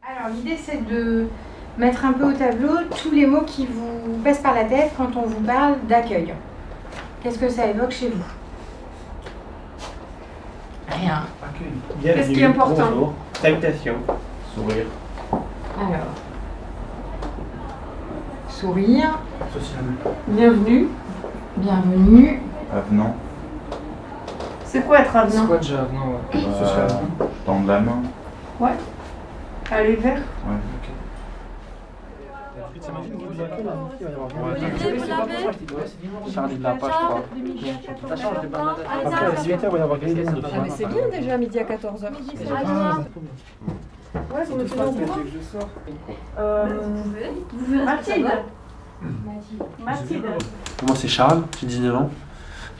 Alors l'idée c'est de mettre un peu au tableau tous les mots qui vous passent par la tête quand on vous parle d'accueil. Qu'est-ce que ça évoque chez vous? Rien. Accueil. Qu'est-ce qui est important? Bonjour. Salutation. Sourire. Alors, sourire, Social. bienvenue, bienvenue. Avenant. C'est quoi être avenant? C'est quoi déjà avenant? Euh, Tendre la main. Ouais. Aller vers? Ouais. Charlie de la page, je crois. Après, à 18h, il va y avoir gagné de Ah mais c'est bien déjà midi à 14h. Ouais, vous me tenez au courant. Mathilde. Mathilde. Moi c'est Charles, j'ai 19 ans,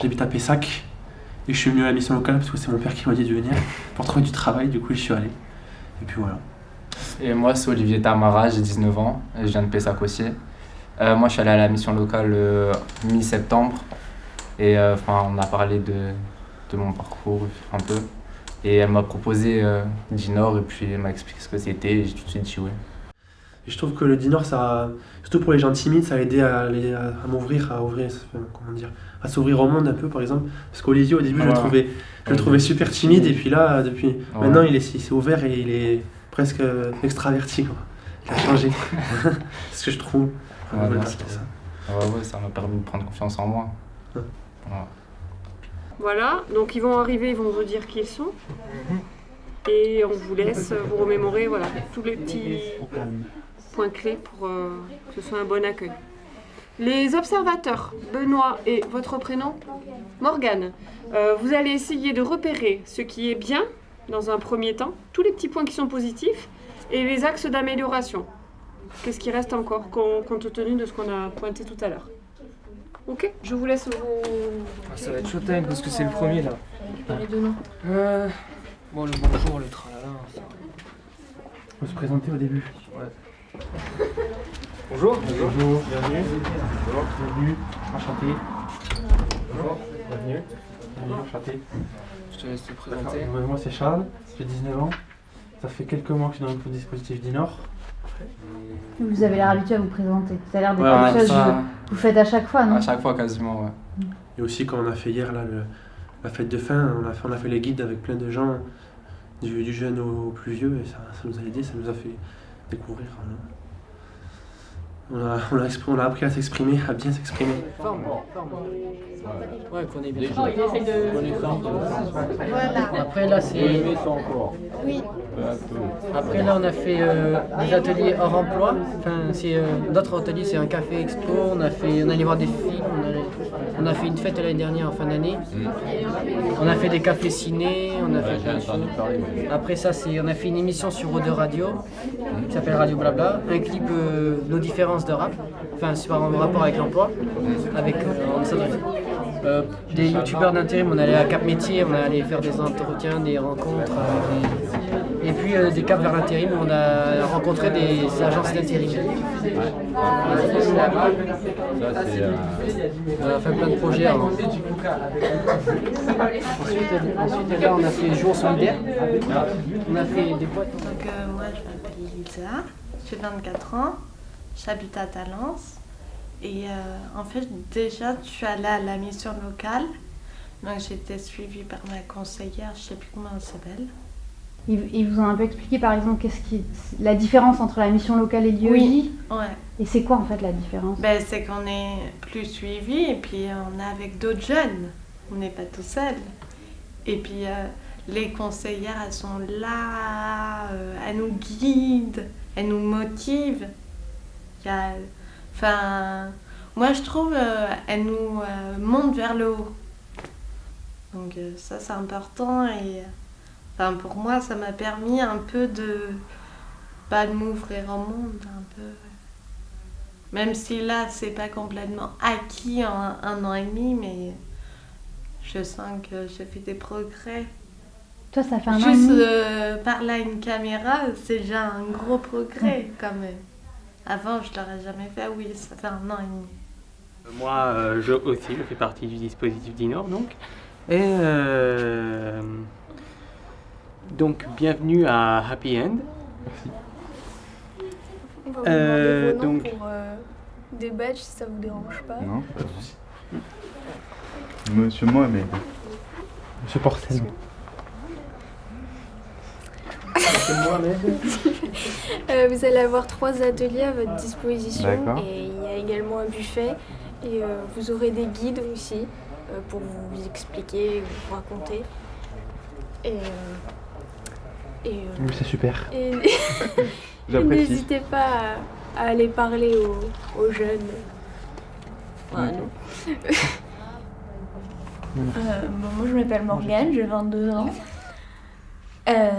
j'habite à Pessac et je suis venu à la mission locale parce que c'est mon père qui m'a dit de venir pour trouver du travail, du coup je suis allé. Et puis voilà. Et moi c'est Olivier Tamara, j'ai 19 ans, et je viens de Pessac aussi. Moi je suis allé à la mission locale mi-septembre et on a parlé de mon parcours un peu. Et elle m'a proposé Dinor et puis elle m'a expliqué ce que c'était et j'ai tout de suite dit oui. Et je trouve que le Dinor, ça, surtout pour les gens timides, ça a aidé à m'ouvrir, comment dire, à s'ouvrir au monde un peu par exemple. Parce qu'Olivier au début je le trouvais super timide et puis là, depuis maintenant il s'est ouvert et il est presque extraverti quoi. Il a changé. C'est ce que je trouve. Voilà, c'était ça. Ouais, ça m'a permis de prendre confiance en moi. Ouais. Voilà. Voilà, donc ils vont arriver, ils vont vous dire qui ils sont. Et on vous laisse vous remémorer voilà, tous les petits points clés pour que ce soit un bon accueil. Les observateurs, Benoît et votre prénom, Morgane, vous allez essayer de repérer ce qui est bien dans un premier temps, tous les petits points qui sont positifs et les axes d'amélioration. Qu'est-ce qui reste encore compte tenu de ce qu'on a pointé tout à l'heure? Ok, je vous laisse vous... Ça va être showtime parce que c'est le premier là. Les deux noms. Bon, le bonjour, le tralala. Ça... Faut se présenter au début. Ouais. Bonjour. Bonjour. Bienvenue. Bonjour, bienvenue, enchanté. Bonjour. Bienvenue. Bienvenue, enchanté. Je te laisse te présenter. Moi c'est Charles, j'ai 19 ans. Ça fait quelques mois que je suis dans le dispositif Dinor. Vous avez l'air habitué à vous présenter. Ça a l'air d'être Ouais, quelque chose ça- que vous faites à chaque fois, non? À chaque fois quasiment, ouais. Et aussi quand on a fait hier là, la fête de fin, on a fait les guides avec plein de gens, du jeune au plus vieux, et ça nous a aidé, ça nous a fait découvrir. On a appris à s'exprimer, à bien s'exprimer. Forme. Ouais, qu'on est bien. Après là c'est. Après là on a fait des ateliers hors emploi. Enfin c'est d'autres ateliers, c'est un café expo. On allait voir des films. On a fait une fête l'année dernière en fin d'année. On a fait des cafés ciné. On a fait plein de choses. Après ça on a fait une émission sur Eau de Radio qui s'appelle Radio Blabla. Un clip Nos différences de rap. Enfin c'est par rapport avec l'emploi. Avec des youtubeurs d'intérim, on allait à Cap Métier, on allait faire des entretiens, des rencontres. Et puis des caps vers l'intérim, on a rencontré des agences d'intérim. On a fait plein de projets. Ensuite là on a fait Jouons solidaires. On a fait des boîtes. Donc moi je m'appelle Lisa, j'ai 24 ans, j'habite à Talence. Et en fait, déjà, je suis allée à la mission locale. Donc, j'ai été suivie par ma conseillère, je ne sais plus comment elle s'appelle. Ils vous ont un peu expliqué, par exemple, la différence entre la mission locale et l'IEJ? Oui, ouais. Et c'est quoi, en fait, la différence? Ben, c'est qu'on est plus suivi et puis on est avec d'autres jeunes. On n'est pas tout seul. Et puis, les conseillères, elles sont là, elles nous guident, elles nous motivent. Enfin, moi je trouve elle nous monte vers le haut. Donc ça c'est important et enfin, pour moi ça m'a permis un peu de m'ouvrir au monde un peu. Même si là c'est pas complètement acquis en un an et demi, mais je sens que j'ai fait des progrès. Toi ça fait un an et demi? Juste parler à une caméra, c'est déjà un gros progrès quand même. Avant, je ne l'aurais jamais fait, oui, ça fait un an et demi. Moi, je fais partie du dispositif Dinor, donc. Et donc, bienvenue à Happy End. Merci. On va vous demander vos noms donc- pour des badges si ça vous dérange pas. Non, pas de souci. Monsieur Mohamed. Monsieur Porcel. Vous allez avoir 3 ateliers à votre disposition D'accord. et il y a également un buffet et vous aurez des guides aussi pour vous expliquer, vous raconter. Et Oui, c'est super. et J'apprécie. n'hésitez pas à aller parler aux jeunes. Voilà, nous. Moi je m'appelle Morgane, j'ai 22 ans. Alors,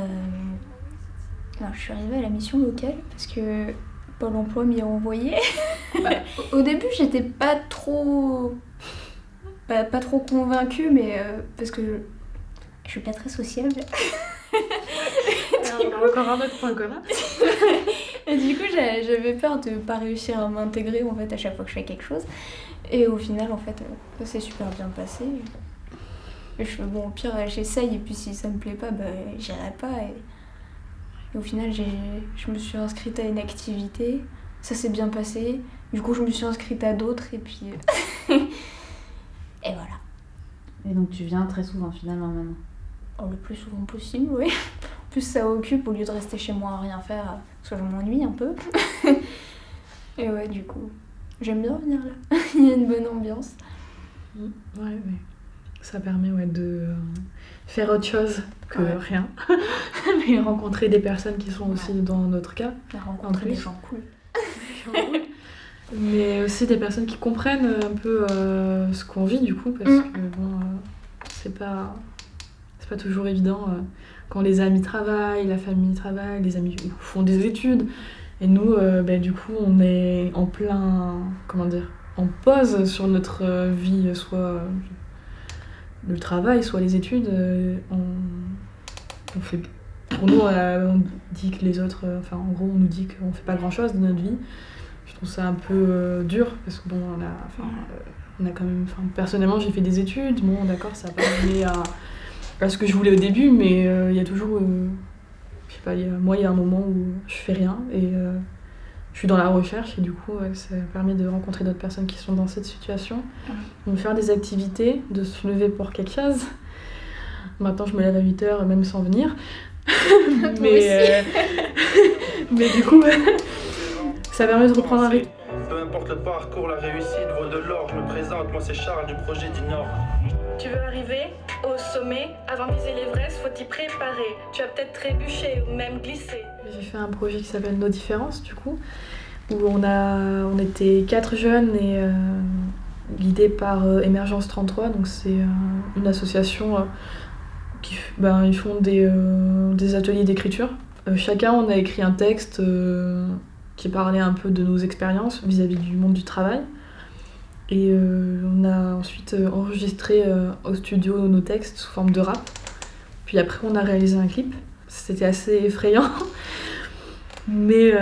je suis arrivée à la mission locale parce que Pôle emploi m'y a envoyé. Au début j'étais pas trop convaincue, mais parce que je suis pas très sociable. Encore un autre point commun. Et du coup j'avais peur de pas réussir à m'intégrer en fait à chaque fois que je fais quelque chose. Et au final en fait ça s'est super bien passé. Et je fais bon au pire j'essaye et puis si ça me plaît pas bah j'irai pas. Et au final je me suis inscrite à une activité, ça s'est bien passé. Du coup je me suis inscrite à d'autres et puis et voilà. Et donc tu viens très souvent finalement maintenant? Oh, le plus souvent possible, oui. En plus ça occupe au lieu de rester chez moi à rien faire, parce que je m'ennuie un peu. Et ouais, du coup, j'aime bien venir là. Il y a une bonne ambiance. Ouais, mais ça permet de faire autre chose que rien. Mais rencontrer des personnes qui sont aussi dans notre cas. Rencontrer des gens cool. Mais aussi des personnes qui comprennent un peu ce qu'on vit du coup, parce que bon, c'est pas toujours évident quand les amis travaillent, la famille travaille, les amis font des études. Et nous, du coup, on est en plein, en pause sur notre vie, soit le travail, soit les études. On fait, pour nous, on dit que les autres, en gros, on nous dit qu'on fait pas grand-chose de notre vie. Je trouve ça un peu dur, parce que bon, on a quand même, personnellement, j'ai fait des études. Bon, d'accord, ça n'a pas mené à ce que je voulais au début, mais il y a toujours, je sais pas, il y a un moment où je fais rien et je suis dans la recherche et du coup ça permet de rencontrer d'autres personnes qui sont dans cette situation, de faire des activités, de se lever pour quelque chose. Maintenant je me lève à 8h même sans venir. mais du coup ça permet de reprendre un rythme. Peu importe le parcours, la réussite vaut de l'or. Je me présente, moi c'est Charles du projet du Nord. Tu veux arriver au sommet? Avant de viser l'Everest, faut t'y préparer. Tu vas peut-être trébucher ou même glisser. J'ai fait un projet qui s'appelle Nos différences, du coup, où on était 4 jeunes et guidés par Émergence 33. Donc c'est une association qui ils font des ateliers d'écriture. Chacun, on a écrit un texte qui parlait un peu de nos expériences vis-à-vis du monde du travail. Et on a ensuite enregistré au studio nos textes sous forme de rap. Puis après, on a réalisé un clip. C'était assez effrayant. Mais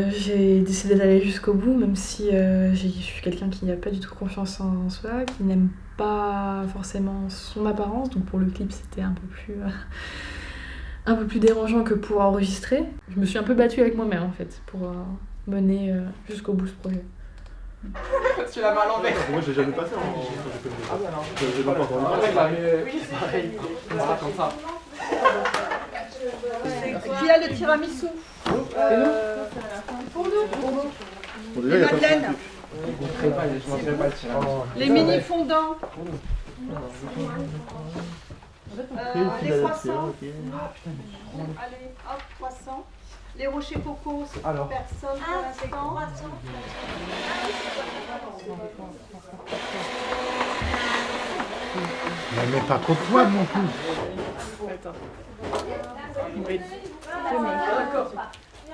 j'ai décidé d'aller jusqu'au bout, même si je suis quelqu'un qui n'a pas du tout confiance en soi, qui n'aime pas forcément son apparence. Donc pour le clip, c'était un peu plus dérangeant que pour enregistrer. Je me suis un peu battue avec moi-même, en fait, pour mener jusqu'au bout ce projet. Tu l'as mis à l'envers. Moi, j'ai jamais passé en. Ah bah non. J'ai pas encore Oui, c'est pareil. On sera comme ça. Qui a le tiramisu Pour nous. Et Madeleine. Les mini fondants. Les croissants. Allez, hop, croissant. Les rochers coco, c'est pour personne pour l'instant. Mais pas trop de poids non plus.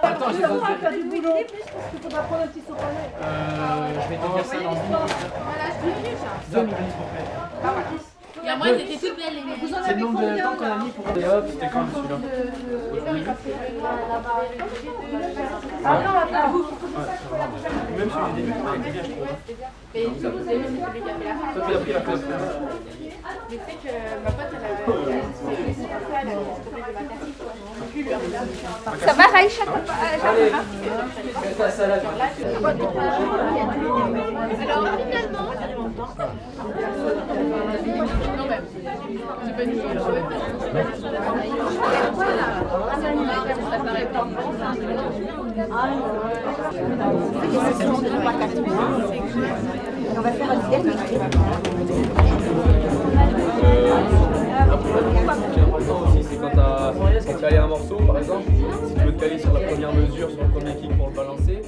Attends, j'ai faire du boulot. Parce qu'il faudra prendre un petit sopalin. Je vais te dire ça dans 2 minutes. 2 minutes. Il y a La moine était toute belle, les mecs. Vous en C'est avez le nombre de combien temps qu'on a mis pour... Et hop, c'était quand celui-là? Ah non, attends. Même celui du début, il était bien, je trouve. Mais tout le monde, c'est celui qui a fait la fin. Toi, tu l'as pris la place. Je sais que ma pote, elle a ça va, Raïcha? Allez, fais ta salade. Alors, finalement, non, même. C'est pas une On va faire un dernier. Ce qui est important aussi, c'est quand tu as calé un morceau, par exemple, si tu veux te caler sur la première mesure, sur le premier kick pour le balancer.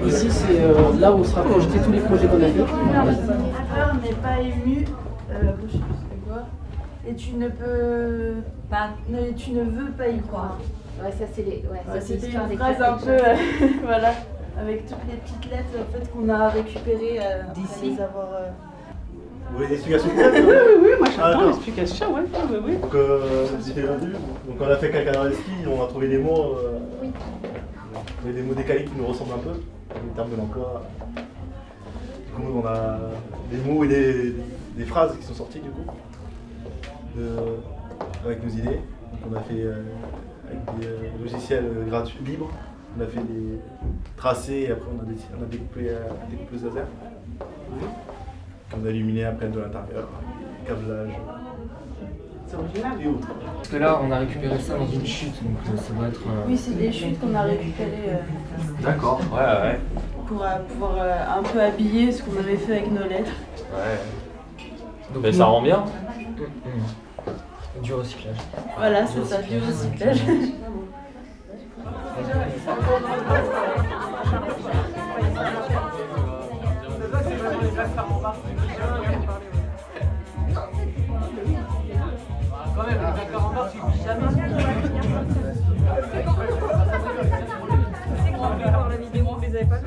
Ici, c'est là où sera projeté tous les projets qu'on a fait. La peur n'est pas émue, je sais plus c'est quoi, et tu ne peux pas, tu ne veux pas y croire. Ouais, ça c'est les. Ouais, ça, c'est c'était l'histoire une des phrase un classiques. peu, voilà, avec toutes les petites lettres en fait qu'on a récupérées après les avoir. Vous voulez l'explication? Oui, moi j'attends l'explication, oui. Donc, donc on a fait quelqu'un dans les skis, on a trouvé des mots, des mots décalés qui nous ressemblent un peu, en termes de l'emploi. Du coup, on a des mots et des phrases qui sont sorties du coup, avec nos idées. Donc on a fait avec des logiciels gratuits, libres, on a fait des tracés et après on a découpé découpeuse laser. On a illuminé après de l'intérieur, câblage. C'est original. Et autres. Parce que là, on a récupéré ça dans une chute, donc ça doit être... Oui, c'est des chutes qu'on a récupérées D'accord, ouais. pour pouvoir un peu habiller ce qu'on avait fait avec nos lettres. Ouais. Donc, mais ça rend bien. Du recyclage. Voilà, c'est ça, du recyclage. Quand même, les placards en barre, tu n'oublies jamais. C'est qu'on peut voir la vidéo, vous les avez pas vus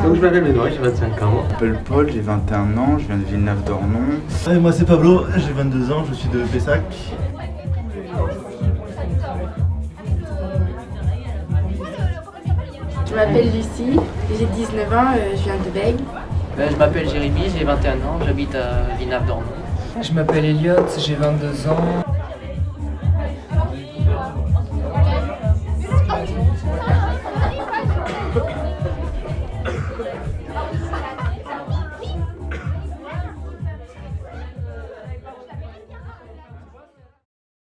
Donc je m'appelle Benoît, j'ai 25 ans. Je m'appelle Paul, j'ai 21 ans, je viens de Villeneuve-d'Ornon. Ouais, moi c'est Pablo, j'ai 22 ans, je suis de Pessac. Je m'appelle Lucie, j'ai 19 ans, je viens de Bègue. Je m'appelle Jérémy, j'ai 21 ans, j'habite à Villeneuve-d'Ornon. Je m'appelle Elliot, j'ai 22 ans.